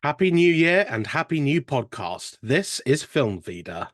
Happy New Year and Happy New Podcast. This is Film Feeder.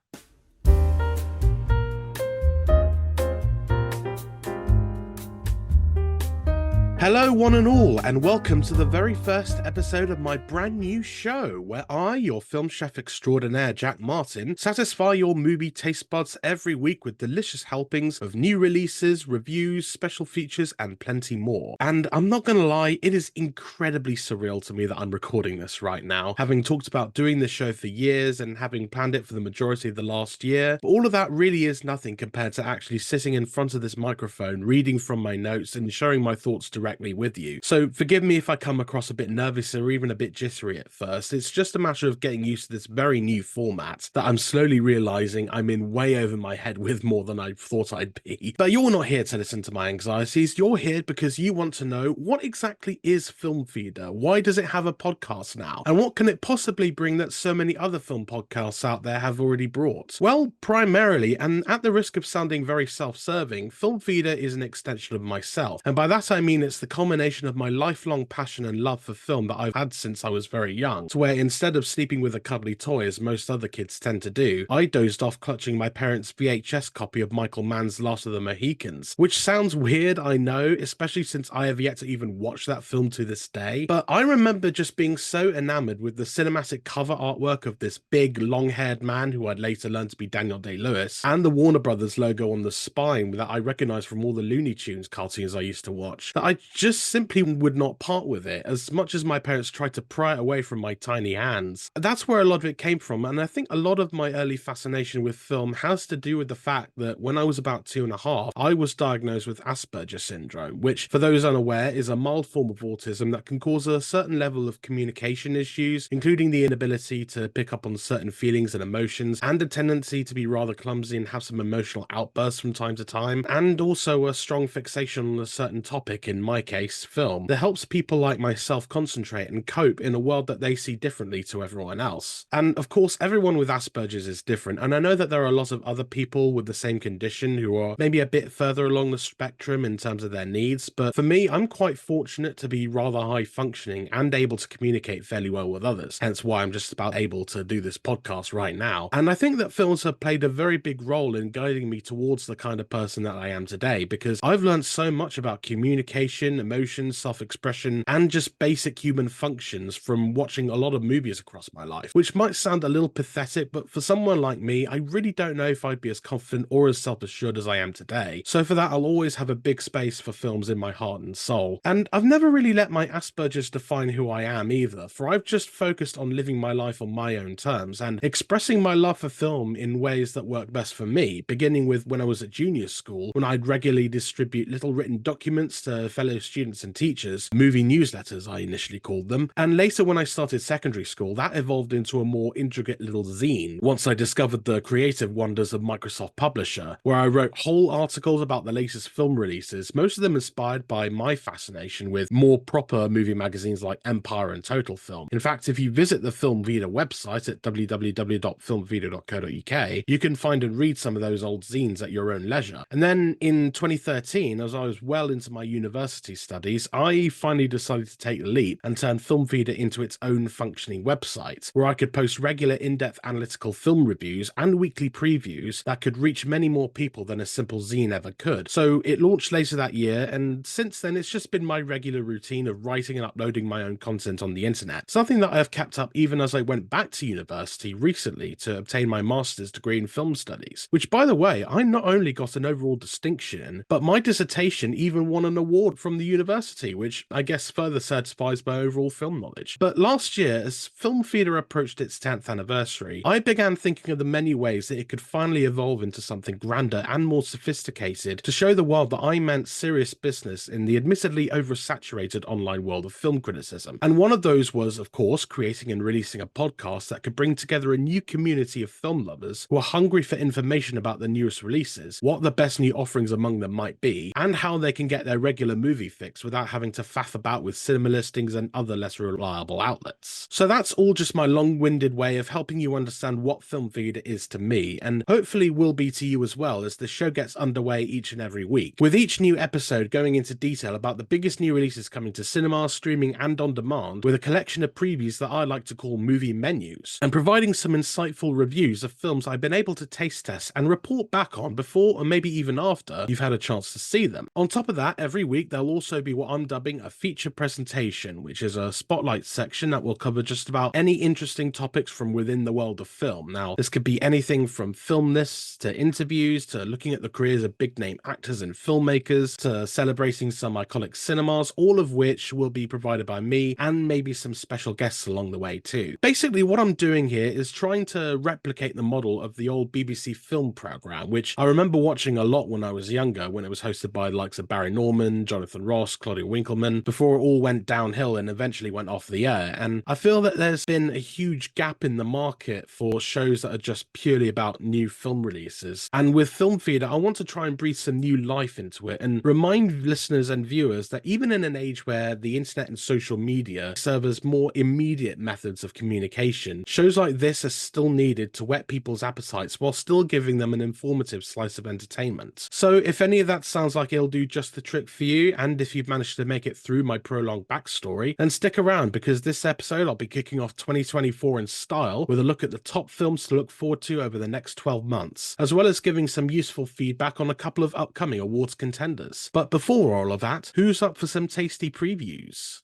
Hello, one and all, and welcome to the very first episode of my brand new show, where I, your film chef extraordinaire Jack Martin, satisfy your movie taste buds every week with delicious helpings of new releases, reviews, special features, and plenty more. And I'm not gonna lie, it is incredibly surreal to me that I'm recording this right now, having talked about doing this show for years and having planned it for the majority of the last year. But all of that really is nothing compared to actually sitting in front of this microphone, reading from my notes, and sharing my thoughts directly with you. So forgive me if I come across a bit nervous or even a bit jittery at first. It's just a matter of getting used to this very new format that I'm slowly realizing I'm in way over my head with more than I thought I'd be. But you're not here to listen to my anxieties. You're here because you want to know, what exactly is Film Feeder? Why does it have a podcast now? And what can it possibly bring that so many other film podcasts out there have already brought? Well, primarily, and at the risk of sounding very self-serving, Film Feeder is an extension of myself. And by that I mean it's the culmination of my lifelong passion and love for film that I've had since I was very young, to where instead of sleeping with a cuddly toy as most other kids tend to do, I dozed off clutching my parents' VHS copy of Michael Mann's Last of the Mohicans, which sounds weird, I know, especially since I have yet to even watch that film to this day, but I remember just being so enamored with the cinematic cover artwork of this big, long-haired man who I'd later learned to be Daniel Day-Lewis, and the Warner Brothers logo on the spine that I recognized from all the Looney Tunes cartoons I used to watch, that I just simply would not part with it, as much as my parents tried to pry it away from my tiny hands. That's where a lot of it came from, and I think a lot of my early fascination with film has to do with the fact that when I was about 2.5, I was diagnosed with Asperger's syndrome, which, for those unaware, is a mild form of autism that can cause a certain level of communication issues, including the inability to pick up on certain feelings and emotions, and a tendency to be rather clumsy and have some emotional outbursts from time to time, and also a strong fixation on a certain topic, in my case, film, that helps people like myself concentrate and cope in a world that they see differently to everyone else. And of course, everyone with Asperger's is different, and I know that there are a lot of other people with the same condition who are maybe a bit further along the spectrum in terms of their needs, but for me, I'm quite fortunate to be rather high functioning and able to communicate fairly well with others, hence why I'm just about able to do this podcast right now. And I think that films have played a very big role in guiding me towards the kind of person that I am today, because I've learned so much about communication, emotions, self-expression, and just basic human functions from watching a lot of movies across my life, which might sound a little pathetic, but for someone like me, I really don't know if I'd be as confident or as self-assured as I am today. So for that, I'll always have a big space for films in my heart and soul. And I've never really let my Asperger's define who I am either, for I've just focused on living my life on my own terms and expressing my love for film in ways that work best for me, beginning with when I was at junior school, when I'd regularly distribute little written documents to fellow students and teachers, movie newsletters I initially called them, and later when I started secondary school, that evolved into a more intricate little zine once I discovered the creative wonders of Microsoft Publisher, where I wrote whole articles about the latest film releases, most of them inspired by my fascination with more proper movie magazines like Empire and Total Film. In fact, if you visit the Film Vida website at www.filmvida.co.uk, you can find and read some of those old zines at your own leisure. And then in 2013, as I was well into my university studies, I finally decided to take the leap and turn Film Feeder into its own functioning website, where I could post regular in-depth analytical film reviews and weekly previews that could reach many more people than a simple zine ever could. So it launched later that year, and since then it's just been my regular routine of writing and uploading my own content on the internet, something that I have kept up even as I went back to university recently to obtain my master's degree in film studies, which, by the way, I not only got an overall distinction in, but my dissertation even won an award from the university, which I guess further certifies my overall film knowledge. But last year, as Film Feeder approached its 10th anniversary, I began thinking of the many ways that it could finally evolve into something grander and more sophisticated to show the world that I meant serious business in the admittedly oversaturated online world of film criticism. And one of those was, of course, creating and releasing a podcast that could bring together a new community of film lovers who are hungry for information about the newest releases, what the best new offerings among them might be, and how they can get their regular movie movie fix without having to faff about with cinema listings and other less reliable outlets. So that's all just my long-winded way of helping you understand what Film Feeder is to me, and hopefully will be to you as well as the show gets underway each and every week, with each new episode going into detail about the biggest new releases coming to cinema, streaming and on demand, with a collection of previews that I like to call movie menus, and providing some insightful reviews of films I've been able to taste test and report back on before or maybe even after you've had a chance to see them. On top of that, every week there'll also be what I'm dubbing a feature presentation, which is a spotlight section that will cover just about any interesting topics from within the world of film. Now, this could be anything from film lists to interviews to looking at the careers of big name actors and filmmakers to celebrating some iconic cinemas, all of which will be provided by me and maybe some special guests along the way too. Basically, what I'm doing here is trying to replicate the model of the old BBC film programme, which I remember watching a lot when I was younger, when it was hosted by the likes of Barry Norman, Jonathan Ross, Claudia Winkleman, before it all went downhill and eventually went off the air. And I feel that there's been a huge gap in the market for shows that are just purely about new film releases. And with Film Feeder, I want to try and breathe some new life into it and remind listeners and viewers that even in an age where the internet and social media serve as more immediate methods of communication, shows like this are still needed to whet people's appetites while still giving them an informative slice of entertainment. So if any of that sounds like it'll do just the trick for you, and if you've managed to make it through my prolonged backstory, then stick around, because this episode I'll be kicking off 2024 in style with a look at the top films to look forward to over the next 12 months, as well as giving some useful feedback on a couple of upcoming awards contenders. But before all of that, who's up for some tasty previews?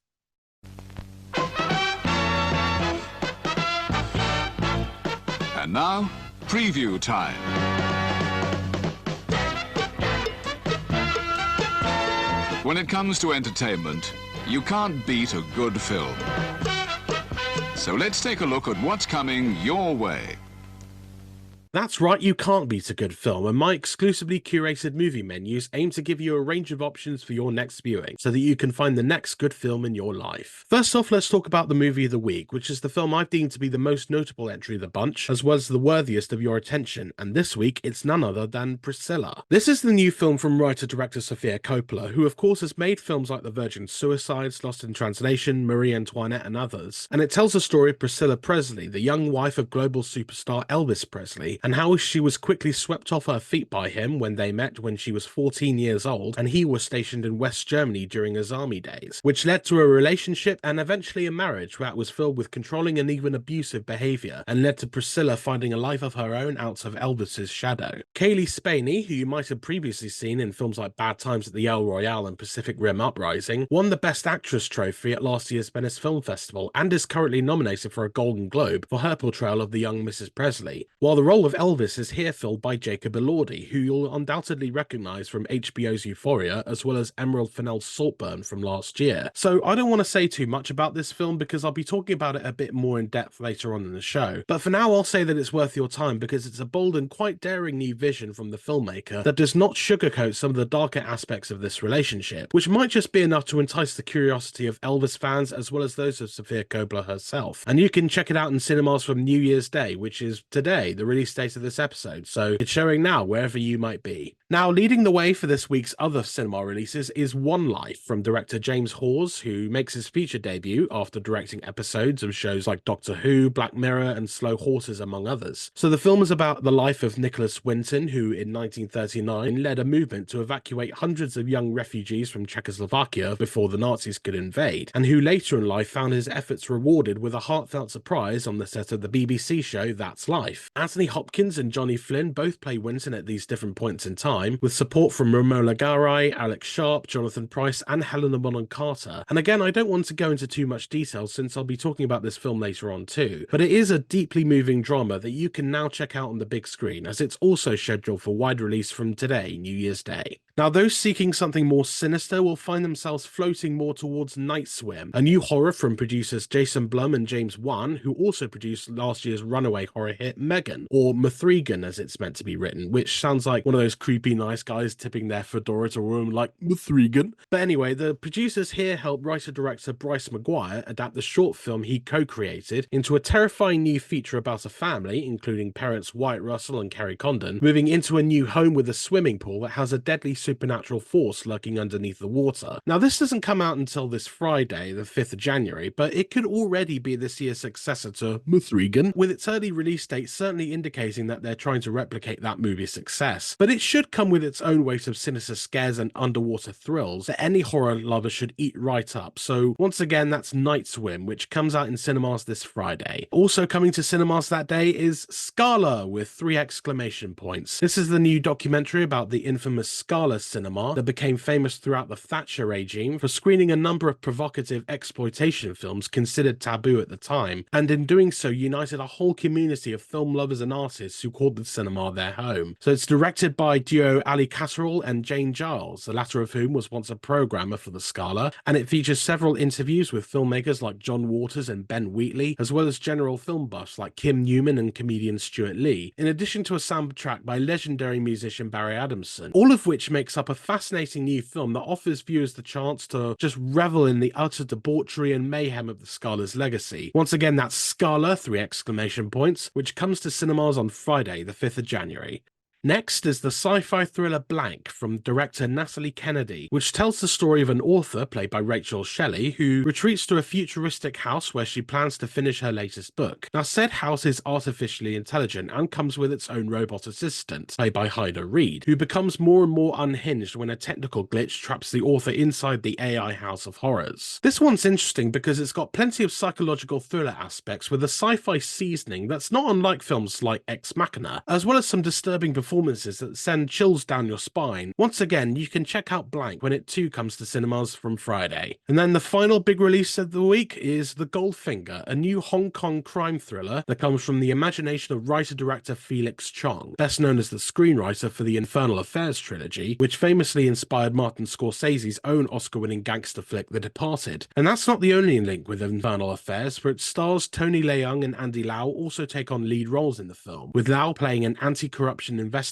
And now, preview time. When it comes to entertainment, you can't beat a good film. So let's take a look at what's coming your way. That's right, you can't beat a good film, and my exclusively curated movie menus aim to give you a range of options for your next viewing, so that you can find the next good film in your life. First off, let's talk about the movie of the week, which is the film I've deemed to be the most notable entry of the bunch, as well as the worthiest of your attention, and this week it's none other than Priscilla. This is the new film from writer-director Sofia Coppola, who of course has made films like The Virgin Suicides, Lost in Translation, Marie Antoinette and others, and it tells the story of Priscilla Presley, the young wife of global superstar Elvis Presley, and how she was quickly swept off her feet by him when they met when she was 14 years old and he was stationed in West Germany during his army days, which led to a relationship and eventually a marriage that was filled with controlling and even abusive behavior, and led to Priscilla finding a life of her own out of Elvis's shadow. Kaylee Spaney, who you might have previously seen in films like Bad Times at the El Royale and Pacific Rim Uprising, won the Best Actress trophy at last year's Venice Film Festival and is currently nominated for a Golden Globe for her portrayal of the young Mrs. Presley, while the role of Elvis is here filled by Jacob Elordi, who you'll undoubtedly recognise from HBO's Euphoria, as well as Emerald Fennell's Saltburn from last year. So I don't want to say too much about this film because I'll be talking about it a bit more in depth later on in the show, but for now I'll say that it's worth your time because it's a bold and quite daring new vision from the filmmaker that does not sugarcoat some of the darker aspects of this relationship, which might just be enough to entice the curiosity of Elvis fans as well as those of Sofia Coppola herself. And you can check it out in cinemas from New Year's Day, which is today, the release date of this episode, so it's showing now wherever you might be. Now, leading the way for this week's other cinema releases is One Life from director James Hawes, who makes his feature debut after directing episodes of shows like Doctor Who, Black Mirror and Slow Horses among others. So the film is about the life of Nicholas Winton, who in 1939 led a movement to evacuate hundreds of young refugees from Czechoslovakia before the Nazis could invade, and who later in life found his efforts rewarded with a heartfelt surprise on the set of the BBC show That's Life. Anthony Hopkins and Johnny Flynn both play Winton at these different points in time, with support from Romola Garai, Alex Sharp, Jonathan Pryce and Helena Bonham Carter. And again, I don't want to go into too much detail since I'll be talking about this film later on too, but it is a deeply moving drama that you can now check out on the big screen, as it's also scheduled for wide release from today, New Year's Day. Now, those seeking something more sinister will find themselves floating more towards Night Swim, a new horror from producers Jason Blum and James Wan, who also produced last year's runaway horror hit Megan, or Mithrigan as it's meant to be written, which sounds like one of those creepy nice guys tipping their fedora to a room like Mithrigan. But anyway, the producers here helped writer-director Bryce Maguire adapt the short film he co-created into a terrifying new feature about a family, including parents Wyatt Russell and Kerry Condon, moving into a new home with a swimming pool that has a deadly supernatural force lurking underneath the water. Now, this doesn't come out until this Friday, the 5th of January, but it could already be this year's successor to Muthrigan, with its early release date certainly indicating that they're trying to replicate that movie's success. But it should come with its own weight of sinister scares and underwater thrills that any horror lover should eat right up. So once again, that's Night Swim, which comes out in cinemas this Friday. Also coming to cinemas that day is Scala with 3 exclamation points. This is the new documentary about the infamous Scala cinema that became famous throughout the Thatcher regime for screening a number of provocative exploitation films considered taboo at the time, and in doing so united a whole community of film lovers and artists who called the cinema their home. So it's directed by duo Ali Catterall and Jane Giles, the latter of whom was once a programmer for the Scala, and it features several interviews with filmmakers like John Waters and Ben Wheatley, as well as general film buffs like Kim Newman and comedian Stuart Lee, in addition to a soundtrack by legendary musician Barry Adamson, all of which makes up a fascinating new film that offers viewers the chance to just revel in the utter debauchery and mayhem of the Scala's legacy. Once again, that's Scala, 3 exclamation points, which comes to cinemas on Friday, the 5th of January. Next is the sci-fi thriller Blank from director Natalie Kennedy, which tells the story of an author, played by Rachel Shelley, who retreats to a futuristic house where she plans to finish her latest book. Now, said house is artificially intelligent and comes with its own robot assistant, played by Hyder Reed, who becomes more and more unhinged when a technical glitch traps the author inside the AI house of horrors. This one's interesting because it's got plenty of psychological thriller aspects with a sci-fi seasoning that's not unlike films like Ex Machina, as well as some disturbing performances that send chills down your spine. Once again, you can check out Blank when it too comes to cinemas from Friday. And then the final big release of the week is The Goldfinger, a new Hong Kong crime thriller that comes from the imagination of writer-director Felix Chong, best known as the screenwriter for the Infernal Affairs trilogy, which famously inspired Martin Scorsese's own Oscar-winning gangster flick The Departed. And that's not the only link with Infernal Affairs, for its stars Tony Leung and Andy Lau also take on lead roles in the film, with Lau playing an anti-corruption investigator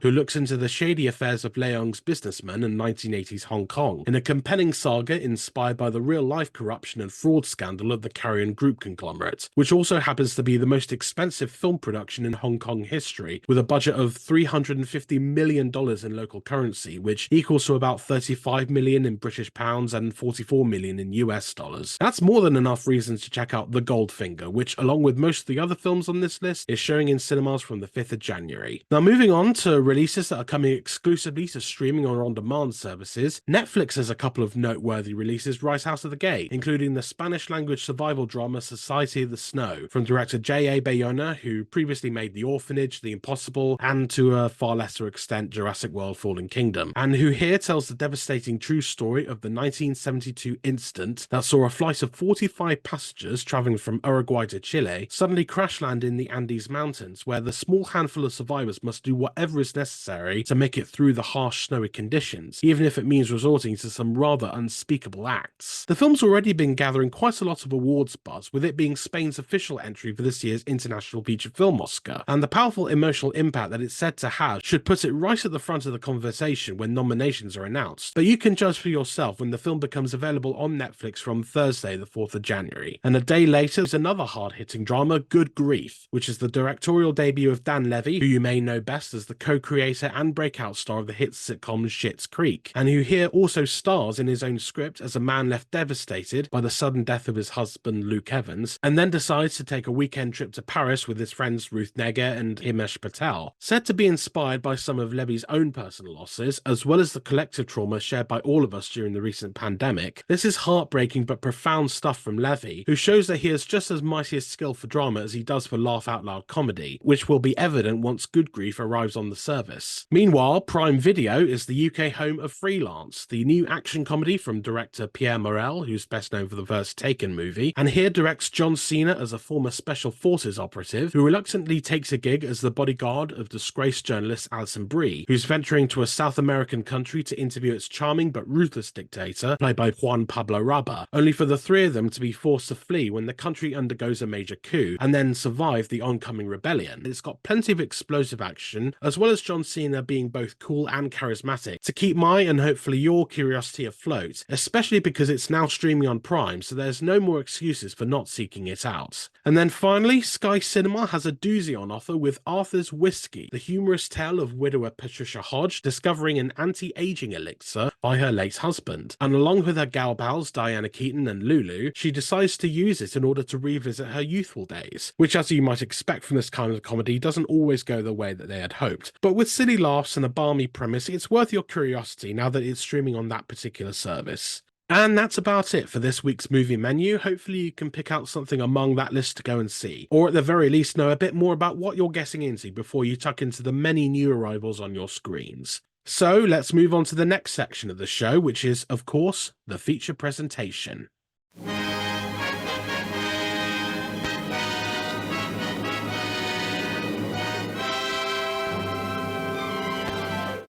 who looks into the shady affairs of Leung's businessmen in 1980s Hong Kong, in a compelling saga inspired by the real-life corruption and fraud scandal of the Carrion Group conglomerate, which also happens to be the most expensive film production in Hong Kong history, with a budget of $350 million in local currency, which equals to about 35 million in British pounds and 44 million in US dollars. That's more than enough reasons to check out The Goldfinger, which, along with most of the other films on this list, is showing in cinemas from the 5th of January. Now, moving on to releases that are coming exclusively to streaming or on-demand services, Netflix has a couple of noteworthy releases right out of the gate, including the Spanish-language survival drama Society of the Snow from director J.A. Bayona, who previously made The Orphanage, The Impossible, and to a far lesser extent Jurassic World Fallen Kingdom, and who here tells the devastating true story of the 1972 incident that saw a flight of 45 passengers traveling from Uruguay to Chile suddenly crash land in the Andes Mountains, where the small handful of survivors must do whatever is necessary to make it through the harsh snowy conditions, even if it means resorting to some rather unspeakable acts. The film's already been gathering quite a lot of awards buzz, with it being Spain's official entry for this year's International Feature Film Oscar, and the powerful emotional impact that it's said to have should put it right at the front of the conversation when nominations are announced. But you can judge for yourself when the film becomes available on Netflix from Thursday, the 4th of January. And a day later is another hard-hitting drama, Good Grief, which is the directorial debut of Dan Levy, who you may know best as the co-creator and breakout star of the hit sitcom Schitt's Creek, and who here also stars in his own script as a man left devastated by the sudden death of his husband Luke Evans, and then decides to take a weekend trip to Paris with his friends Ruth Negga and Himesh Patel. Said to be inspired by some of Levy's own personal losses, as well as the collective trauma shared by all of us during the recent pandemic, this is heartbreaking but profound stuff from Levy, who shows that he has just as mighty a skill for drama as he does for laugh-out-loud comedy, which will be evident once Good Grief arrives on the service. Meanwhile, Prime Video is the UK home of Freelance, the new action comedy from director Pierre Morel, who's best known for the first Taken movie, and here directs John Cena as a former Special Forces operative who reluctantly takes a gig as the bodyguard of disgraced journalist Alison Brie, who's venturing to a South American country to interview its charming but ruthless dictator, played by Juan Pablo Raba, only for the three of them to be forced to flee when the country undergoes a major coup, and then survive the oncoming rebellion. It's got plenty of explosive action, action, as well as John Cena being both cool and charismatic, to keep my and hopefully your curiosity afloat, especially because it's now streaming on Prime, so there's no more excuses for not seeking it out. And then finally, Sky Cinema has a doozy on offer with Arthur's Whiskey, the humorous tale of widower Patricia Hodge discovering an anti-aging elixir by her late husband. And along with her gal pals Diana Keaton and Lulu, she decides to use it in order to revisit her youthful days, which, as you might expect from this kind of comedy, doesn't always go the way that they had hoped. But with silly laughs and a balmy premise, it's worth your curiosity now that it's streaming on that particular service. And that's about it for this week's movie menu. Hopefully you can pick out something among that list to go and see, or at the very least know a bit more about what you're getting into before you tuck into the many new arrivals on your screens. So let's move on to the next section of the show, which is, of course, the feature presentation.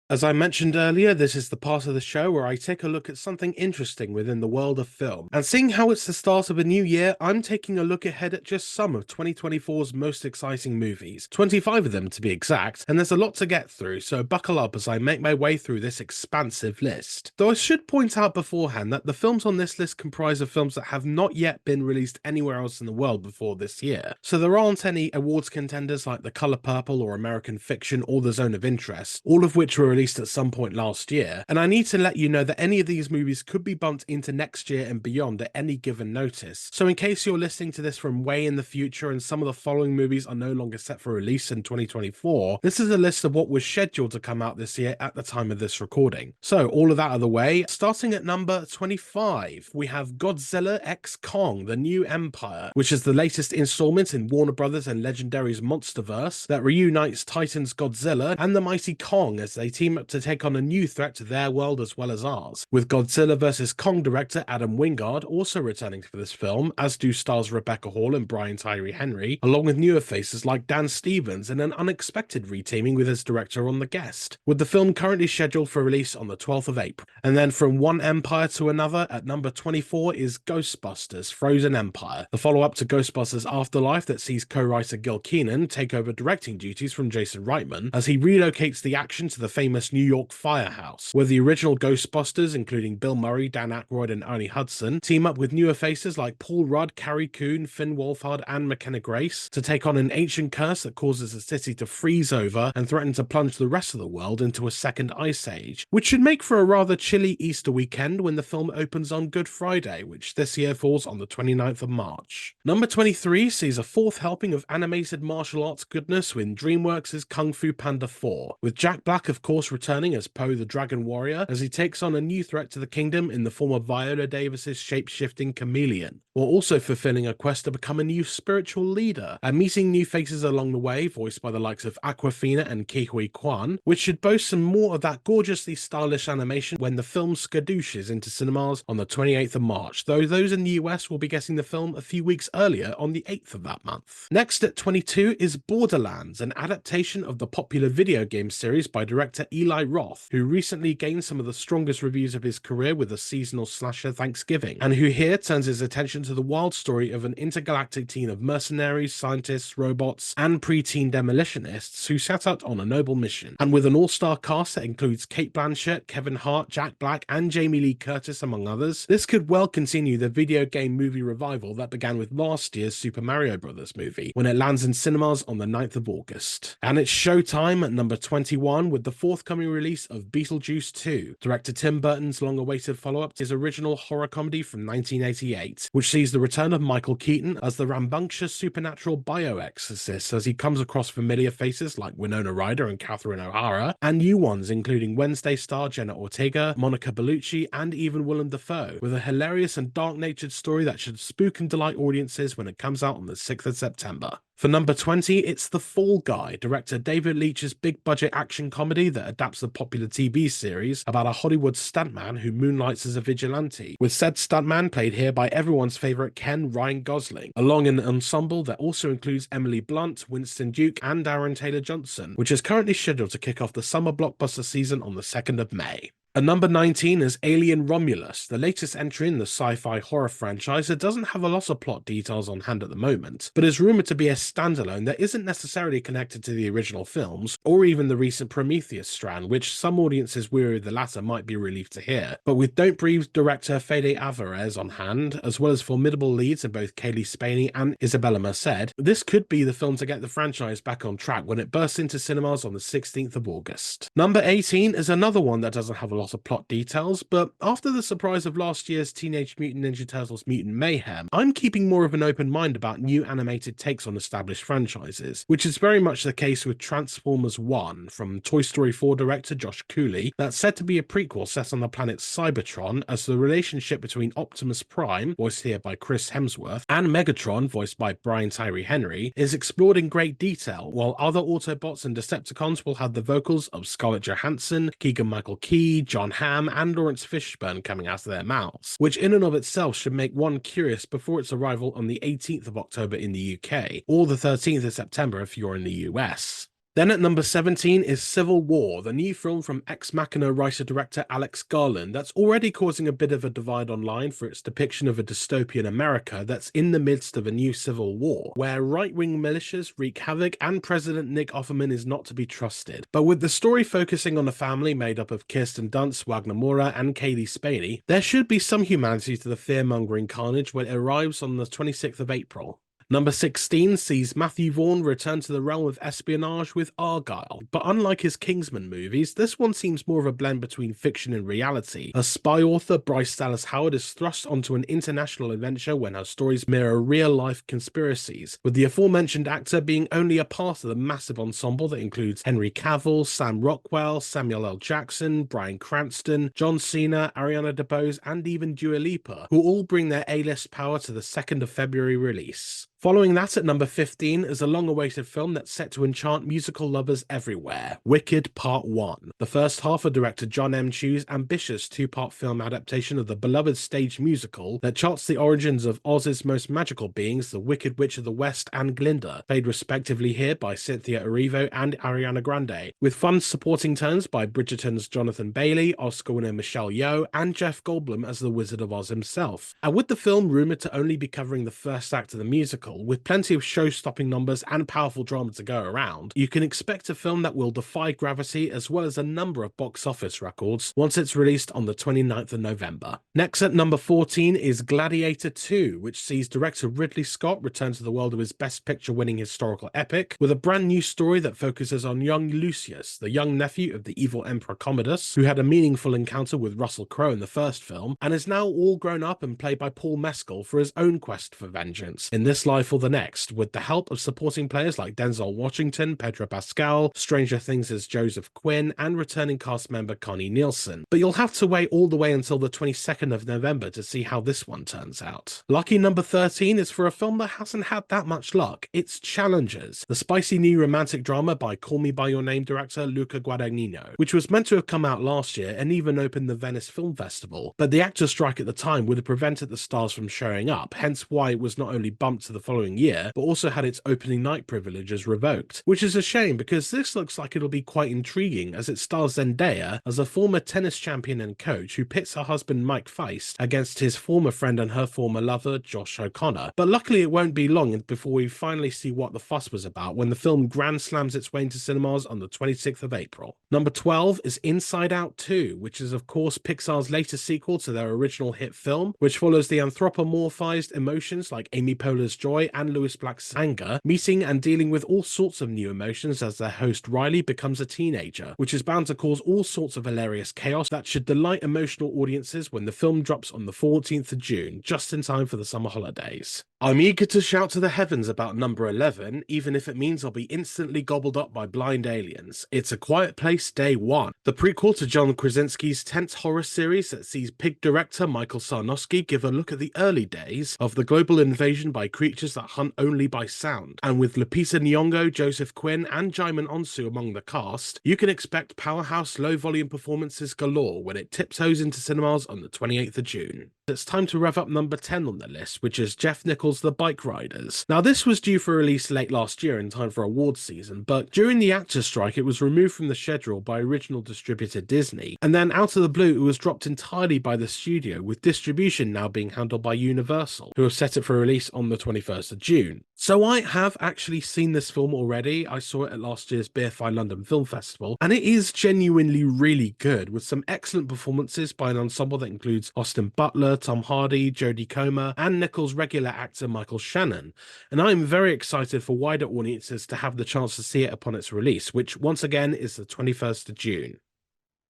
As I mentioned earlier, this is the part of the show where I take a look at something interesting within the world of film. And seeing how it's the start of a new year, I'm taking a look ahead at just some of 2024's most exciting movies, 25 of them to be exact, and there's a lot to get through, so buckle up as I make my way through this expansive list. Though I should point out beforehand that the films on this list comprise of films that have not yet been released anywhere else in the world before this year, so there aren't any awards contenders like The Color Purple or American Fiction or The Zone of Interest, all of which were released at some point last year, and I need to let you know that any of these movies could be bumped into next year and beyond at any given notice. So in case you're listening to this from way in the future and some of the following movies are no longer set for release in 2024, this is a list of what was scheduled to come out this year at the time of this recording. So all of that out of the way, starting at number 25, we have Godzilla x Kong: The New Empire, which is the latest installment in Warner Brothers and Legendary's Monsterverse that reunites Titans Godzilla and the mighty Kong as they team up to take on a new threat to their world as well as ours, with Godzilla vs. Kong director Adam Wingard also returning for this film, as do stars Rebecca Hall and Brian Tyree Henry, along with newer faces like Dan Stevens in an unexpected reteaming with his director on The Guest, with the film currently scheduled for release on the 12th of April. And then from one empire to another, at number 24 is Ghostbusters: Frozen Empire, the follow-up to Ghostbusters Afterlife that sees co-writer Gil Kenan take over directing duties from Jason Reitman as he relocates the action to the famous New York firehouse, where the original Ghostbusters, including Bill Murray, Dan Aykroyd, and Ernie Hudson, team up with newer faces like Paul Rudd, Carrie Coon, Finn Wolfhard, and McKenna Grace to take on an ancient curse that causes the city to freeze over and threaten to plunge the rest of the world into a second ice age, which should make for a rather chilly Easter weekend when the film opens on Good Friday, which this year falls on the 29th of March. Number 23 sees a fourth helping of animated martial arts goodness with DreamWorks' Kung Fu Panda 4, with Jack Black of course returning as Poe the Dragon Warrior as he takes on a new threat to the kingdom in the form of Viola Davis's shape-shifting chameleon, while also fulfilling a quest to become a new spiritual leader and meeting new faces along the way, voiced by the likes of Awkwafina and Ke Huy Quan, which should boast some more of that gorgeously stylish animation when the film skadooshes into cinemas on the 28th of March, though those in the US will be getting the film a few weeks earlier on the 8th of that month. Next at 22 is Borderlands, an adaptation of the popular video game series by director Eli Roth, who recently gained some of the strongest reviews of his career with the seasonal slasher Thanksgiving, and who here turns his attention to the wild story of an intergalactic team of mercenaries, scientists, robots, and preteen demolitionists who set out on a noble mission. And with an all-star cast that includes Cate Blanchett, Kevin Hart, Jack Black, and Jamie Lee Curtis, among others, this could well continue the video game movie revival that began with last year's Super Mario Bros. Movie, when it lands in cinemas on the 9th of August. And it's showtime at number 21 with the forthcoming release of Beetlejuice 2, director Tim Burton's long-awaited follow-up to his original horror comedy from 1988, which sees the return of Michael Keaton as the rambunctious supernatural bioexorcist as he comes across familiar faces like Winona Ryder and Catherine O'Hara, and new ones including Wednesday star Jenna Ortega, Monica Bellucci, and even Willem Dafoe, with a hilarious and dark-natured story that should spook and delight audiences when it comes out on the 6th of September. For number 20, it's The Fall Guy, director David Leitch's big-budget action comedy that adapts the popular TV series about a Hollywood stuntman who moonlights as a vigilante, with said stuntman played here by everyone's favourite Ryan Gosling, along in an ensemble that also includes Emily Blunt, Winston Duke, and Aaron Taylor-Johnson, which is currently scheduled to kick off the summer blockbuster season on the 2nd of May. At number 19 is Alien Romulus, the latest entry in the sci-fi horror franchise that doesn't have a lot of plot details on hand at the moment, but is rumored to be a standalone that isn't necessarily connected to the original films, or even the recent Prometheus strand, which some audiences weary of the latter might be relieved to hear. But with Don't Breathe director Fede Alvarez on hand, as well as formidable leads in both Kaylee Spaney and Isabella Merced, this could be the film to get the franchise back on track when it bursts into cinemas on the 16th of August. Number 18 is another one that doesn't have a lot of plot details, but after the surprise of last year's Teenage Mutant Ninja Turtles Mutant Mayhem, I'm keeping more of an open mind about new animated takes on established franchises, which is very much the case with Transformers 1 from Toy Story 4 director Josh Cooley, that's said to be a prequel set on the planet Cybertron, as the relationship between Optimus Prime, voiced here by Chris Hemsworth, and Megatron, voiced by Brian Tyree Henry, is explored in great detail, while other Autobots and Decepticons will have the vocals of Scarlett Johansson, Keegan-Michael Key, John Hamm, and Lawrence Fishburne coming out of their mouths, which in and of itself should make one curious before its arrival on the 18th of October in the UK, or the 13th of September if you're in the US. Then at number 17 is Civil War, the new film from Ex Machina writer-director Alex Garland that's already causing a bit of a divide online for its depiction of a dystopian America that's in the midst of a new civil war, where right-wing militias wreak havoc and President Nick Offerman is not to be trusted. But with the story focusing on a family made up of Kirsten Dunst, Wagner Moura, and Kaylee Spaney, there should be some humanity to the fear-mongering carnage when it arrives on the 26th of April. Number 16 sees Matthew Vaughn return to the realm of espionage with Argylle, but unlike his Kingsman movies, this one seems more of a blend between fiction and reality, as spy author Bryce Dallas Howard is thrust onto an international adventure when her stories mirror real-life conspiracies, with the aforementioned actor being only a part of the massive ensemble that includes Henry Cavill, Sam Rockwell, Samuel L. Jackson, Bryan Cranston, John Cena, Ariana DeBose, and even Dua Lipa, who all bring their A-list power to the 2nd of February release. Following that at number 15 is a long-awaited film that's set to enchant musical lovers everywhere, Wicked Part 1, the first half of director John M. Chu's ambitious two-part film adaptation of the beloved stage musical that charts the origins of Oz's most magical beings, the Wicked Witch of the West and Glinda, played respectively here by Cynthia Erivo and Ariana Grande, with fun supporting turns by Bridgerton's Jonathan Bailey, Oscar winner Michelle Yeoh, and Jeff Goldblum as the Wizard of Oz himself. And with the film rumoured to only be covering the first act of the musical, with plenty of show-stopping numbers and powerful drama to go around, you can expect a film that will defy gravity as well as a number of box office records once it's released on the 29th of November. Next at number 14 is Gladiator 2, which sees director Ridley Scott return to the world of his Best Picture-winning historical epic, with a brand new story that focuses on young Lucius, the young nephew of the evil Emperor Commodus, who had a meaningful encounter with Russell Crowe in the first film, and is now all grown up and played by Paul Mescal for his own quest for vengeance, in this life or the next, with the help of supporting players like Denzel Washington, Pedro Pascal, Stranger Things' Joseph Quinn, and returning cast member Connie Nielsen. But you'll have to wait all the way until the 22nd of November to see how this one turns out. Lucky number 13 is for a film that hasn't had that much luck. It's Challengers, the spicy new romantic drama by Call Me By Your Name director Luca Guadagnino, which was meant to have come out last year and even opened the Venice Film Festival, but the actor strike at the time would have prevented the stars from showing up, hence why it was not only bumped to the following year, but also had its opening night privileges revoked, which is a shame because this looks like it'll be quite intriguing as it stars Zendaya as a former tennis champion and coach who pits her husband Mike Feist against his former friend and her former lover Josh O'Connor. But luckily it won't be long before we finally see what the fuss was about when the film grand slams its way into cinemas on the 26th of April. Number 12 is Inside Out 2, which is of course Pixar's latest sequel to their original hit film, which follows the anthropomorphized emotions like Amy Poehler's joy and Louis Black's anger, meeting and dealing with all sorts of new emotions as their host Riley becomes a teenager, which is bound to cause all sorts of hilarious chaos that should delight emotional audiences when the film drops on the 14th of June, just in time for the summer holidays. I'm eager to shout to the heavens about number 11, even if it means I'll be instantly gobbled up by blind aliens. It's A Quiet Place Day 1, the prequel to John Krasinski's tense horror series that sees Pig director Michael Sarnowski give a look at the early days of the global invasion by creatures that hunt only by sound. And with Lupita Nyong'o, Joseph Quinn, and Jaimin Onsu among the cast, you can expect powerhouse low-volume performances galore when it tiptoes into cinemas on the 28th of June. It's time to rev up number 10 on the list, which is Jeff Nichols' The Bike Riders. Now, this was due for release late last year in time for awards season, but during the actors' strike, it was removed from the schedule by original distributor Disney, and then out of the blue, it was dropped entirely by the studio, with distribution now being handled by Universal, who have set it for release on the 21st of June. So I have actually seen this film already. I saw it at last year's BFI London Film Festival, and it is genuinely really good, with some excellent performances by an ensemble that includes Austin Butler, Tom Hardy, Jodie Comer, and Nichols' regular actor Michael Shannon. And I'm very excited for wider audiences to have the chance to see it upon its release, which once again is the 21st of June.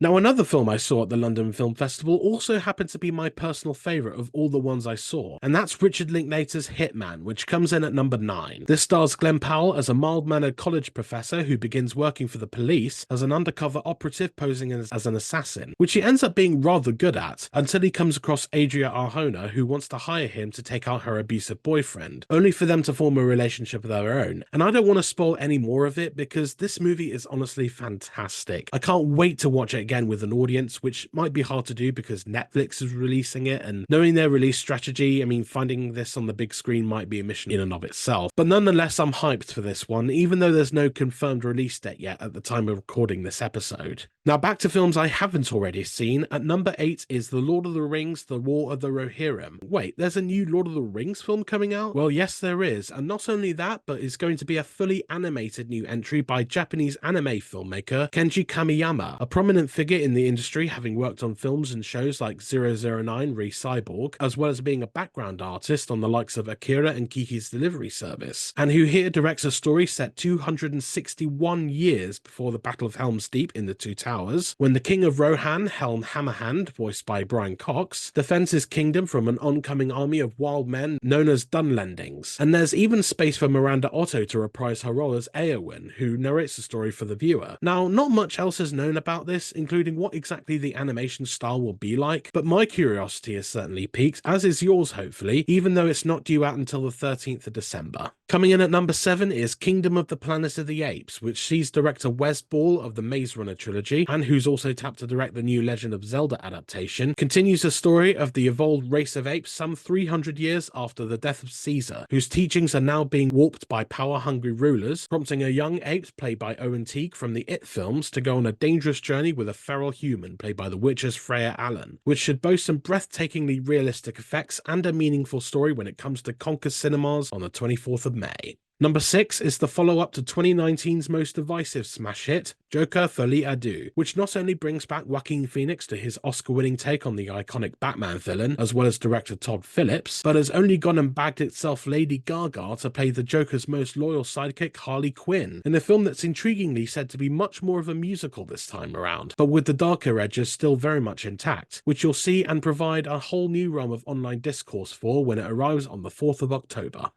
Now, another film I saw at the London Film Festival also happened to be my personal favourite of all the ones I saw, and that's Richard Linklater's Hitman, which comes in at number 9. This stars Glenn Powell as a mild-mannered college professor who begins working for the police as an undercover operative posing as an assassin, which he ends up being rather good at, until he comes across Adria Arjona, who wants to hire him to take out her abusive boyfriend, only for them to form a relationship of their own. And I don't want to spoil any more of it, because this movie is honestly fantastic. I can't wait to watch it again with an audience, which might be hard to do because Netflix is releasing it, and knowing their release strategy, I mean, finding this on the big screen might be a mission in and of itself. But nonetheless, I'm hyped for this one, even though there's no confirmed release date yet at the time of recording this episode. Now, back to films I haven't already seen. At number 8 is The Lord of the Rings, The War of the Rohirrim. Wait, there's a new Lord of the Rings film coming out? Well, yes, there is. And not only that, but it's going to be a fully animated new entry by Japanese anime filmmaker Kenji Kamiyama, a prominent figure in the industry, having worked on films and shows like 009 Re-Cyborg, as well as being a background artist on the likes of Akira and Kiki's Delivery Service, and who here directs a story set 261 years before the Battle of Helm's Deep in the Two Towers, when the King of Rohan, Helm Hammerhand, voiced by Brian Cox, defends his kingdom from an oncoming army of wild men known as Dunlendings. And there's even space for Miranda Otto to reprise her role as Eowyn, who narrates the story for the viewer. Now, not much else is known about this, including what exactly the animation style will be like, but my curiosity is certainly piqued, as is yours hopefully, even though it's not due out until the 13th of December. Coming in at number 7 is Kingdom of the Planet of the Apes, which sees director Wes Ball of the Maze Runner trilogy, and who's also tapped to direct the new Legend of Zelda adaptation, continues the story of the evolved race of apes some 300 years after the death of Caesar, whose teachings are now being warped by power-hungry rulers, prompting a young ape played by Owen Teague from the It films to go on a dangerous journey with a feral human played by The Witcher's Freya Allen, which should boast some breathtakingly realistic effects and a meaningful story when it comes to Conquer Cinemas on the 24th of May. Number 6 is the follow-up to 2019's most divisive smash hit, Joker Folie à Deux, which not only brings back Joaquin Phoenix to his Oscar-winning take on the iconic Batman villain, as well as director Todd Phillips, but has only gone and bagged itself Lady Gaga to play the Joker's most loyal sidekick, Harley Quinn, in a film that's intriguingly said to be much more of a musical this time around, but with the darker edges still very much intact, which you'll see and provide a whole new realm of online discourse for when it arrives on the 4th of October.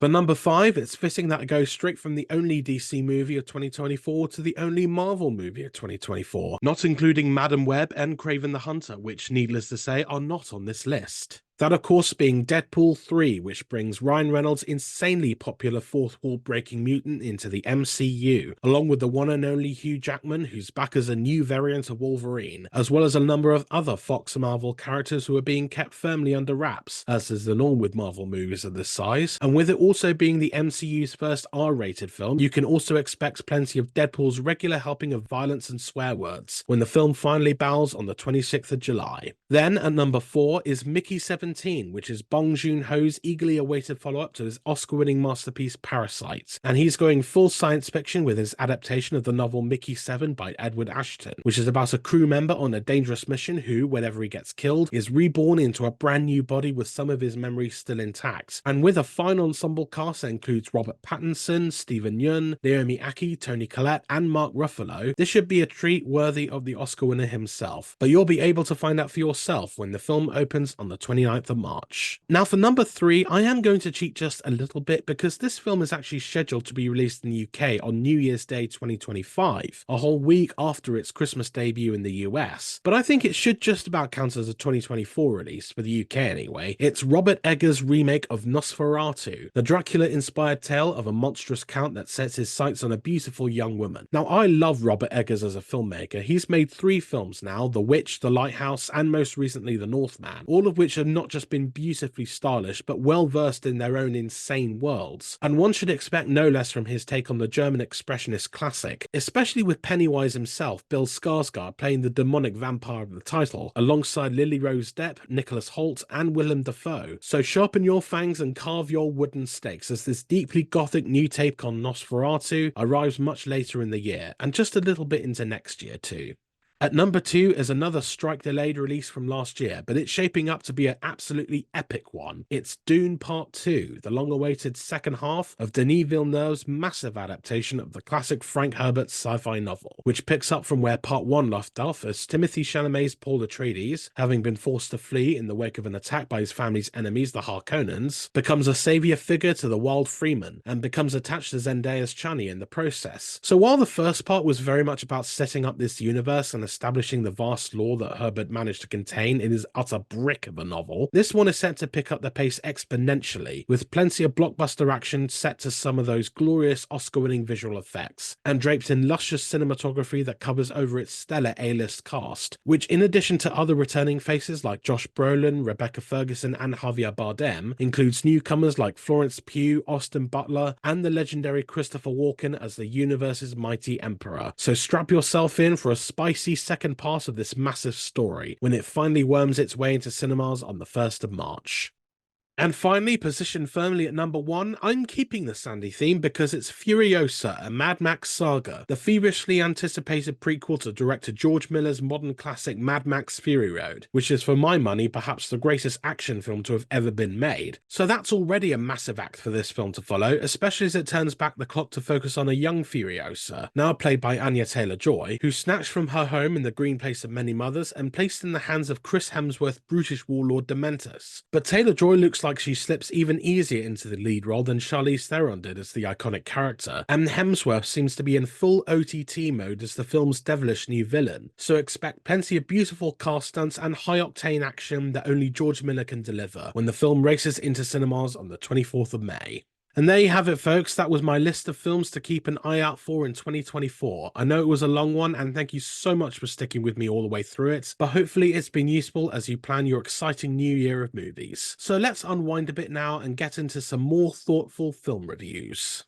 For number 5, it's fitting that it goes straight from the only DC movie of 2024 to the only Marvel movie of 2024, not including Madam Web and Kraven the Hunter, which, needless to say, are not on this list. That, of course, being Deadpool 3, which brings Ryan Reynolds' insanely popular fourth wall-breaking mutant into the MCU, along with the one and only Hugh Jackman, who's back as a new variant of Wolverine, as well as a number of other Fox and Marvel characters who are being kept firmly under wraps, as is the norm with Marvel movies of this size. And with it also being the MCU's first R-rated film, you can also expect plenty of Deadpool's regular helping of violence and swear words, when the film finally bows on the 26th of July. Then, at number 4, is Mickey 17, which is Bong Joon-ho's eagerly awaited follow-up to his Oscar-winning masterpiece Parasite, and he's going full science fiction with his adaptation of the novel Mickey 7 by Edward Ashton, which is about a crew member on a dangerous mission who, whenever he gets killed, is reborn into a brand new body with some of his memories still intact, and with a fine ensemble cast that includes Robert Pattinson, Stephen Yeun, Naomi Ackie, Toni Collette, and Mark Ruffalo. This should be a treat worthy of the Oscar winner himself, but you'll be able to find out for yourself when the film opens on the 29th 29th of March. Now for number 3, I am going to cheat just a little bit because this film is actually scheduled to be released in the UK on New Year's Day 2025, a whole week after its Christmas debut in the US. But I think it should just about count as a 2024 release, for the UK anyway. It's Robert Eggers' remake of Nosferatu, the Dracula-inspired tale of a monstrous count that sets his sights on a beautiful young woman. Now, I love Robert Eggers as a filmmaker. He's made 3 films now, The Witch, The Lighthouse, and most recently The Northman, all of which have not just been beautifully stylish, but well versed in their own insane worlds. And one should expect no less from his take on the German expressionist classic, especially with Pennywise himself, Bill Skarsgård, playing the demonic vampire of the title, alongside Lily Rose Depp, Nicholas Hoult, and Willem Dafoe. So sharpen your fangs and carve your wooden stakes as this deeply gothic new take on Nosferatu arrives much later in the year, and just a little bit into next year too. At number 2 is another strike-delayed release from last year, but it's shaping up to be an absolutely epic one. It's Dune Part 2, the long-awaited second half of Denis Villeneuve's massive adaptation of the classic Frank Herbert sci-fi novel, which picks up from where Part 1 left off as Timothée Chalamet's Paul Atreides, having been forced to flee in the wake of an attack by his family's enemies, the Harkonnens, becomes a savior figure to the Wild Freeman and becomes attached to Zendaya's Chani in the process. So while the first part was very much about setting up this universe and establishing the vast lore that Herbert managed to contain in his utter brick of a novel, this one is set to pick up the pace exponentially, with plenty of blockbuster action set to some of those glorious Oscar-winning visual effects, and draped in luscious cinematography that covers over its stellar A-list cast, which in addition to other returning faces like Josh Brolin, Rebecca Ferguson, and Javier Bardem, includes newcomers like Florence Pugh, Austin Butler, and the legendary Christopher Walken as the universe's mighty emperor. So strap yourself in for a spicy second part of this massive story when it finally worms its way into cinemas on the 1st of March. And finally, positioned firmly at number 1, I'm keeping the Sandy theme because it's Furiosa, a Mad Max saga, the feverishly anticipated prequel to director George Miller's modern classic Mad Max Fury Road, which is for my money perhaps the greatest action film to have ever been made. So that's already a massive act for this film to follow, especially as it turns back the clock to focus on a young Furiosa, now played by Anya Taylor-Joy, who's snatched from her home in the green place of many mothers and placed in the hands of Chris Hemsworth's brutish warlord Dementus. But Taylor-Joy looks like she slips even easier into the lead role than Charlize Theron did as the iconic character, and Hemsworth seems to be in full OTT mode as the film's devilish new villain, so expect plenty of beautiful car stunts and high-octane action that only George Miller can deliver when the film races into cinemas on the 24th of May. And there you have it, folks. That was my list of films to keep an eye out for in 2024. I know it was a long one, and thank you so much for sticking with me all the way through it, but hopefully it's been useful as you plan your exciting new year of movies. So let's unwind a bit now and get into some more thoughtful film reviews.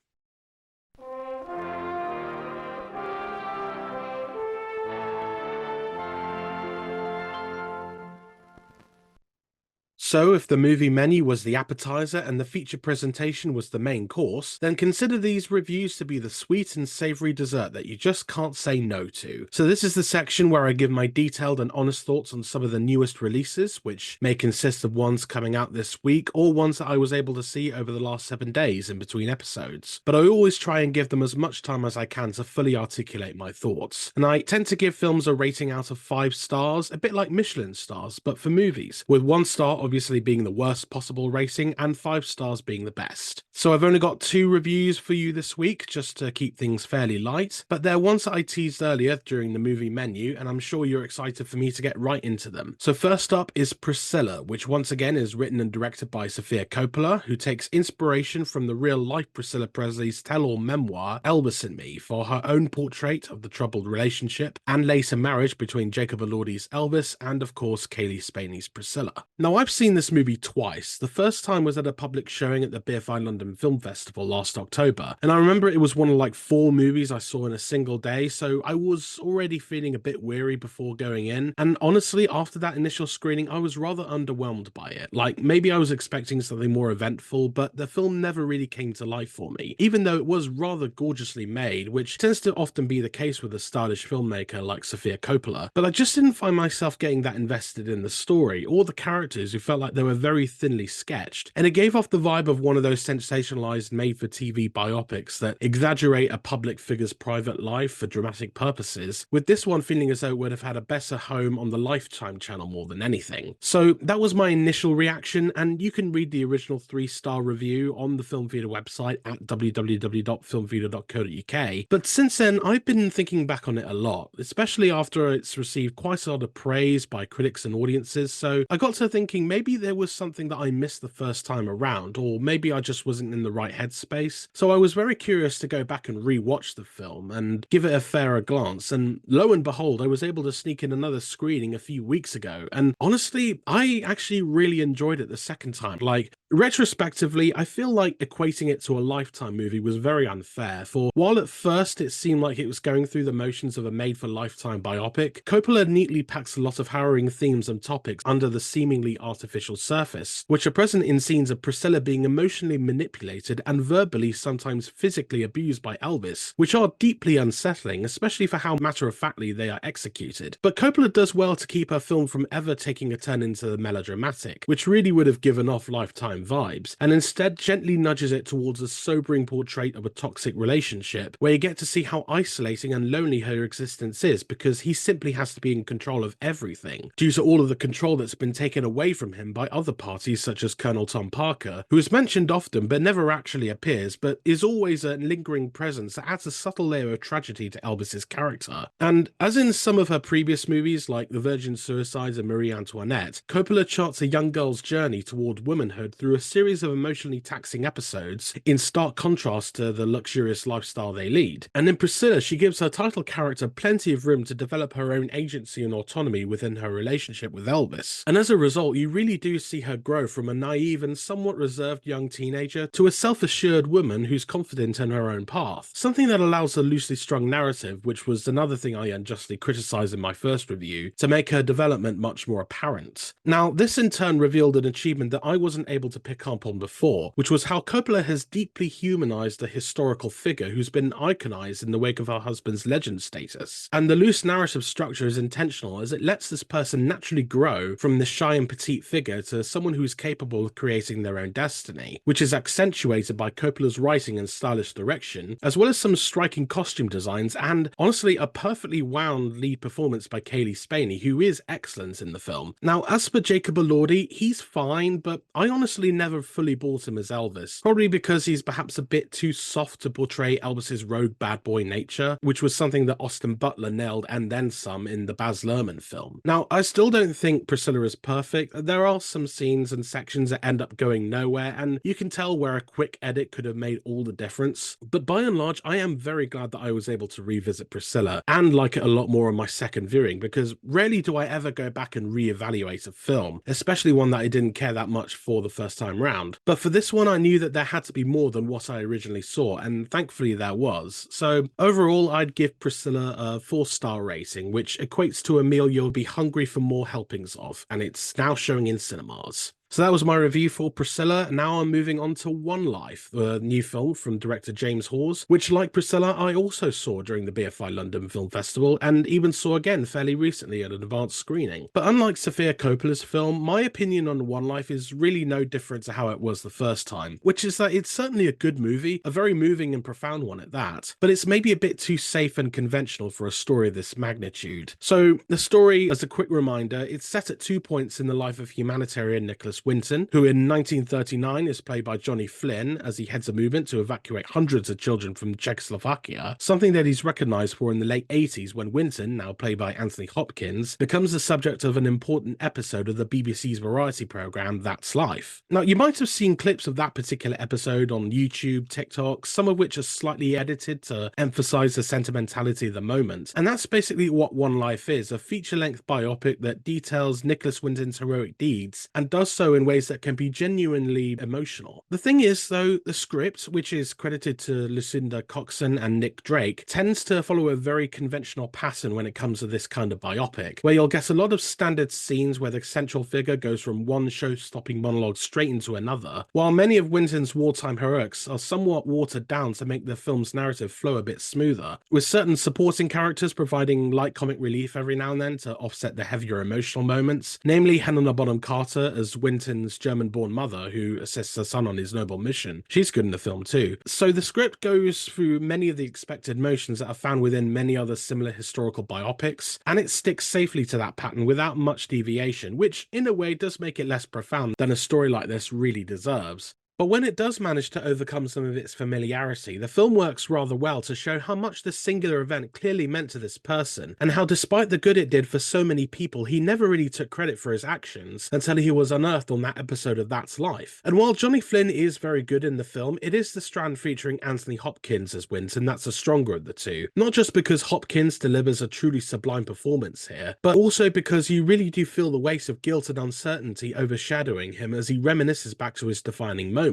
So if the movie menu was the appetizer and the feature presentation was the main course, then consider these reviews to be the sweet and savoury dessert that you just can't say no to. So this is the section where I give my detailed and honest thoughts on some of the newest releases, which may consist of ones coming out this week or ones that I was able to see over the last 7 days in between episodes. But I always try and give them as much time as I can to fully articulate my thoughts. And I tend to give films a rating out of 5 stars, a bit like Michelin stars, but for movies, with 1 star obviously being the worst possible rating and 5 stars being the best. So I've only got 2 reviews for you this week just to keep things fairly light, but they're ones that I teased earlier during the movie menu, and I'm sure you're excited for me to get right into them. So first up is Priscilla, which once again is written and directed by Sofia Coppola, who takes inspiration from the real-life Priscilla Presley's tell-all memoir Elvis and Me for her own portrait of the troubled relationship and later marriage between Jacob Elordi's Elvis and of course Kaylee Spaney's Priscilla. Now I've seen this movie twice. The first time was at a public showing at the BFI London Film Festival last October, and I remember it was one of like 4 movies I saw in a single day, so I was already feeling a bit weary before going in, and honestly after that initial screening I was rather underwhelmed by it. Like maybe I was expecting something more eventful, but the film never really came to life for me, even though it was rather gorgeously made, which tends to often be the case with a stylish filmmaker like Sofia Coppola, but I just didn't find myself getting that invested in the story or the characters who felt felt like they were very thinly sketched, and it gave off the vibe of one of those sensationalized made-for-TV biopics that exaggerate a public figure's private life for dramatic purposes, with this one feeling as though it would have had a better home on the Lifetime channel more than anything. So that was my initial reaction, and you can read the original 3-star review on the Film Theatre website at www.filmtheatre.co.uk. But since then, I've been thinking back on it a lot, especially after it's received quite a lot of praise by critics and audiences, so I got to thinking maybe there was something that I missed the first time around, or maybe I just wasn't in the right headspace. So I was very curious to go back and rewatch the film and give it a fairer glance, and lo and behold, I was able to sneak in another screening a few weeks ago, and honestly, I actually really enjoyed it the second time. Like, retrospectively, I feel like equating it to a Lifetime movie was very unfair, for while at first it seemed like it was going through the motions of a made-for-Lifetime biopic, Coppola neatly packs a lot of harrowing themes and topics under the seemingly artificial surface, which are present in scenes of Priscilla being emotionally manipulated and verbally, sometimes physically abused by Elvis, which are deeply unsettling, especially for how matter-of-factly they are executed. But Coppola does well to keep her film from ever taking a turn into the melodramatic, which really would have given off Lifetime vibes, and instead gently nudges it towards a sobering portrait of a toxic relationship, where you get to see how isolating and lonely her existence is because he simply has to be in control of everything, due to all of the control that's been taken away from him by other parties such as Colonel Tom Parker, who is mentioned often but never actually appears, but is always a lingering presence that adds a subtle layer of tragedy to Elvis's character. And as in some of her previous movies like The Virgin Suicides and Marie Antoinette, Coppola charts a young girl's journey toward womanhood through a series of emotionally taxing episodes, in stark contrast to the luxurious lifestyle they lead. And in Priscilla, she gives her title character plenty of room to develop her own agency and autonomy within her relationship with Elvis. And as a result, you really do see her grow from a naive and somewhat reserved young teenager to a self-assured woman who's confident in her own path, something that allows a loosely strung narrative, which was another thing I unjustly criticised in my first review, to make her development much more apparent. Now, this in turn revealed an achievement that I wasn't able to pick up on before, which was how Coppola has deeply humanized a historical figure who's been iconized in the wake of her husband's legend status. And the loose narrative structure is intentional, as it lets this person naturally grow from this shy and petite figure to someone who's capable of creating their own destiny, which is accentuated by Coppola's writing and stylish direction, as well as some striking costume designs and, honestly, a perfectly wound lead performance by Kaylee Spaney, who is excellent in the film. Now, as for Jacob Elordi, he's fine, but I honestly never fully bought him as Elvis, probably because he's perhaps a bit too soft to portray Elvis's rogue bad boy nature, which was something that Austin Butler nailed and then some in the Baz Luhrmann film. Now, I still don't think Priscilla is perfect. There are some scenes and sections that end up going nowhere, and you can tell where a quick edit could have made all the difference. But by and large, I am very glad that I was able to revisit Priscilla and like it a lot more on my second viewing, because rarely do I ever go back and reevaluate a film, especially one that I didn't care that much for the first time round. But for this one, I knew that there had to be more than what I originally saw, and thankfully there was. So overall, I'd give Priscilla a 4-star rating, which equates to a meal you'll be hungry for more helpings of, and it's now showing in cinemas. So that was my review for Priscilla. Now I'm moving on to One Life, the new film from director James Hawes, which, like Priscilla, I also saw during the BFI London Film Festival, and even saw again fairly recently at an advanced screening. But unlike Sofia Coppola's film, my opinion on One Life is really no different to how it was the first time, which is that it's certainly a good movie, a very moving and profound one at that, but it's maybe a bit too safe and conventional for a story of this magnitude. So the story, as a quick reminder, it's set at 2 points in the life of humanitarian Nicholas Winton, who in 1939 is played by Johnny Flynn as he heads a movement to evacuate hundreds of children from Czechoslovakia, something that he's recognised for in the late 80s when Winton, now played by Anthony Hopkins, becomes the subject of an important episode of the BBC's variety programme That's Life. Now, you might have seen clips of that particular episode on YouTube, TikTok, some of which are slightly edited to emphasise the sentimentality of the moment, and that's basically what One Life is, a feature-length biopic that details Nicholas Winton's heroic deeds and does so in ways that can be genuinely emotional. The thing is, though, the script, which is credited to Lucinda Coxon and Nick Drake, tends to follow a very conventional pattern when it comes to this kind of biopic, where you'll get a lot of standard scenes where the central figure goes from one show-stopping monologue straight into another, while many of Winton's wartime heroics are somewhat watered down to make the film's narrative flow a bit smoother, with certain supporting characters providing light comic relief every now and then to offset the heavier emotional moments, namely Helena Bonham Carter as Winton Quentin's German-born mother, who assists her son on his noble mission. She's good in the film too. So the script goes through many of the expected motions that are found within many other similar historical biopics, and it sticks safely to that pattern without much deviation, which in a way does make it less profound than a story like this really deserves. But when it does manage to overcome some of its familiarity, the film works rather well to show how much this singular event clearly meant to this person, and how despite the good it did for so many people, he never really took credit for his actions until he was unearthed on that episode of That's Life. And while Johnny Flynn is very good in the film, it is the strand featuring Anthony Hopkins as Winton that's the stronger of the two. Not just because Hopkins delivers a truly sublime performance here, but also because you really do feel the weight of guilt and uncertainty overshadowing him as he reminisces back to his defining moments,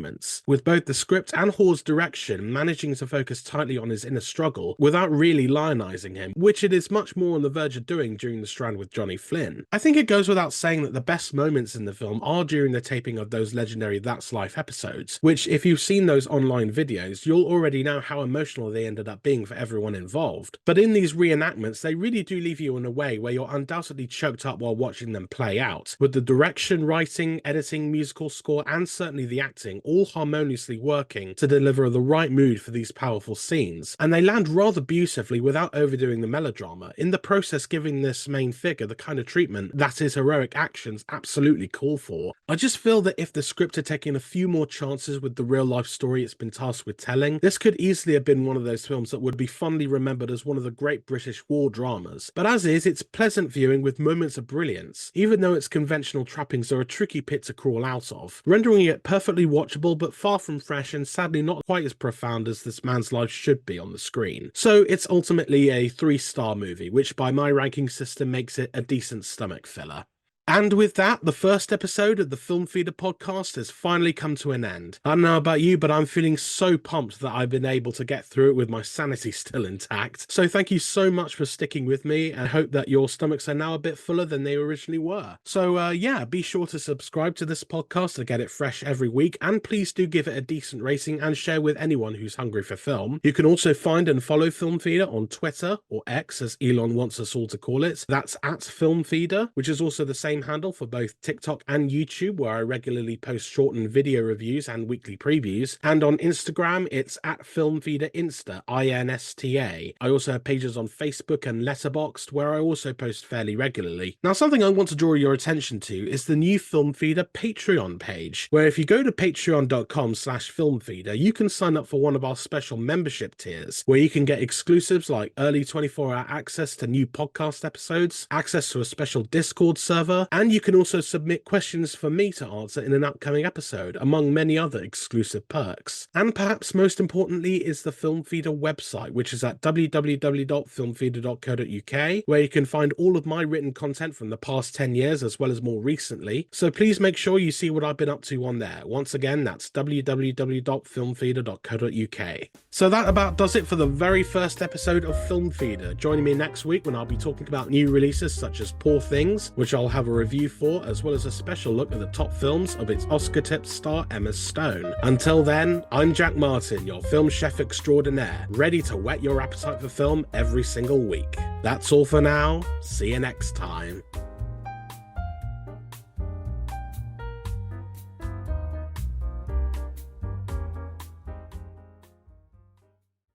with both the script and Hall's direction managing to focus tightly on his inner struggle without really lionizing him, which it is much more on the verge of doing during the strand with Johnny Flynn. I think it goes without saying that the best moments in the film are during the taping of those legendary That's Life episodes, which if you've seen those online videos, you'll already know how emotional they ended up being for everyone involved. But in these reenactments, they really do leave you in a way where you're undoubtedly choked up while watching them play out, with the direction, writing, editing, musical score, and certainly the acting all harmoniously working to deliver the right mood for these powerful scenes, and they land rather beautifully without overdoing the melodrama, in the process giving this main figure the kind of treatment that his heroic actions absolutely call for. I just feel that if the script had taken a few more chances with the real life story it's been tasked with telling, this could easily have been one of those films that would be fondly remembered as one of the great British war dramas. But as is, it's pleasant viewing with moments of brilliance, even though its conventional trappings are a tricky pit to crawl out of, rendering it perfectly watchable but far from fresh and sadly not quite as profound as this man's life should be on the screen. So it's ultimately a 3-star movie, which by my ranking system makes it a decent stomach filler. And with that, the first episode of the Film Feeder podcast has finally come to an end. I don't know about you, but I'm feeling so pumped that I've been able to get through it with my sanity still intact. So thank you so much for sticking with me, and I hope that your stomachs are now a bit fuller than they originally were. So yeah, be sure to subscribe to this podcast to get it fresh every week, and please do give it a decent rating and share with anyone who's hungry for film. You can also find and follow Film Feeder on Twitter, or X as Elon wants us all to call it. That's at Film Feeder, which is also the same handle for both TikTok and YouTube, where I regularly post shortened video reviews and weekly previews. And on Instagram, it's at Film Feeder Insta, INSTA. I also have pages on Facebook and Letterboxd, where I also post fairly regularly. Now, something I want to draw your attention to is the new Film Feeder Patreon page, where if you go to patreon.com/filmfeeder, you can sign up for one of our special membership tiers, where you can get exclusives like early 24-hour access to new podcast episodes, access to a special Discord server, and you can also submit questions for me to answer in an upcoming episode, among many other exclusive perks. And perhaps most importantly is the Film Feeder website, which is at www.filmfeeder.co.uk, where you can find all of my written content from the past 10 years as well as more recently. So please make sure you see what I've been up to on there. Once again, that's www.filmfeeder.co.uk. So that about does it for the very first episode of Film Feeder. Joining me next week when I'll be talking about new releases such as Poor Things, which I'll have a review for, as well as a special look at the top films of its Oscar-tipped star Emma Stone. Until then, I'm Jack Martin, your film chef extraordinaire, ready to whet your appetite for film every single week. That's all for now. See you next time.